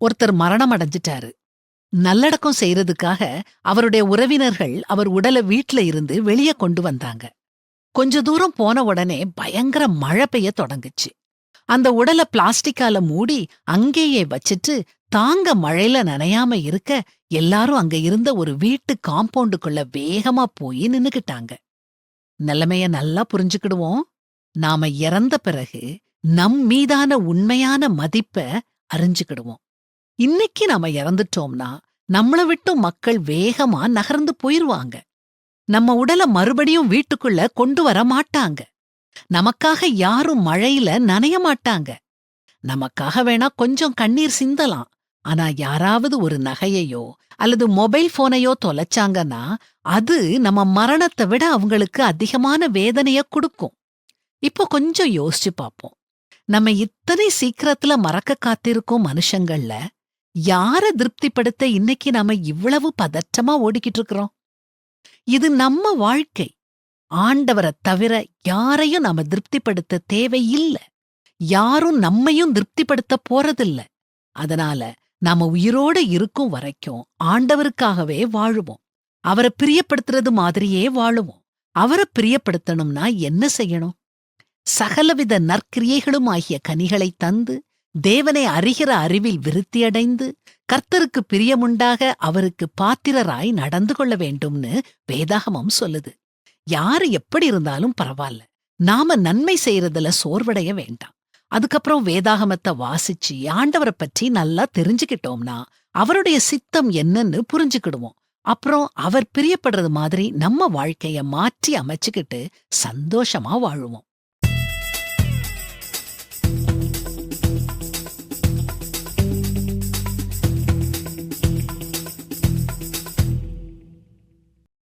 ஒருத்தர் மரணம் அடைஞ்சிட்டாரு. நல்லடக்கம் செய்யறதுக்காக அவருடைய உறவினர்கள் அவர் உடல வீட்ல இருந்து வெளிய கொண்டு வந்தாங்க. கொஞ்ச தூரம் போன உடனே பயங்கர மழை பெய்ய தொடங்குச்சு. அந்த உடல பிளாஸ்டிக்கால மூடி அங்கேயே வச்சிட்டு தாங்க மழையில நனையாம இருக்க எல்லாரும் அங்க இருந்த ஒரு வீட்டு காம்பவுண்டுக்குள்ள வேகமா போய் நின்னுக்கிட்டாங்க. நிலைமைய நல்லா புரிஞ்சுக்கிடுவோம். நாம இறந்த பிறகு நம் மீதான உண்மையான மதிப்ப அறிஞ்சுக்கிடுவோம். இன்னைக்கு நாம இறந்துட்டோம்னா நம்மள விட்டும் மக்கள் வேகமா நகர்ந்து போயிருவாங்க. நம்ம உடல மறுபடியும் வீட்டுக்குள்ள கொண்டு வர மாட்டாங்க. நமக்காக யாரும் மழையில நனைய மாட்டாங்க. நமக்காக வேணா கொஞ்சம் கண்ணீர் சிந்தலாம். ஆனா யாராவது ஒரு நகையையோ அல்லது மொபைல் போனையோ தொலைச்சாங்கன்னா அது நம்ம மரணத்தை விட அவங்களுக்கு அதிகமான வேதனைய கொடுக்கும். இப்போ கொஞ்சம் யோசிச்சு பாப்போம். நம்ம இத்தனை சீக்கிரத்துல மறக்க காத்திருக்கோம் மனுஷங்கள்ல யார திருப்திப்படுத்த இன்னைக்கு நாம இவ்வளவு பதற்றமா ஓடிக்கிட்டு இருக்கிறோம்? இது நம்ம வாழ்க்கை. ஆண்டவரைத் தவிர யாரையும் நாம திருப்திப்படுத்த தேவையில்ல. யாரும் நம்மையும் திருப்திப்படுத்த போறதில்ல. அதனால நாம உயிரோட இருக்கும் வரைக்கும் ஆண்டவருக்காகவே வாழுவோம். அவரை பிரியப்படுத்துறது மாதிரியே வாழுவோம். அவரை பிரியப்படுத்தணும்னா என்ன செய்யணும்? சகலவித நற்கிரியைகளும் ஆகிய கனிகளைத் தந்து தேவனை அறிகிற அறிவில் விருத்தியடைந்து கர்த்தருக்கு பிரியமுண்டாக அவருக்கு பாத்திரராய் நடந்து கொள்ள வேண்டும்னு வேதாகமம் சொல்லுது. யாரு எப்படி இருந்தாலும் பரவாயில்ல, நாம நன்மை செய்யறதுல சோர்வடைய வேண்டாம். அதுக்கப்புறம் வேதாகமத்தை வாசிச்சு ஆண்டவரை பற்றி நல்லா தெரிஞ்சுக்கிட்டோம்னா அவருடைய சித்தம் என்னன்னு புரிஞ்சுக்கிடுவோம். அப்புறம் அவர் பிரியப்படுறது மாதிரி நம்ம வாழ்க்கைய மாற்றி அமைச்சுக்கிட்டு சந்தோஷமா வாழுவோம்.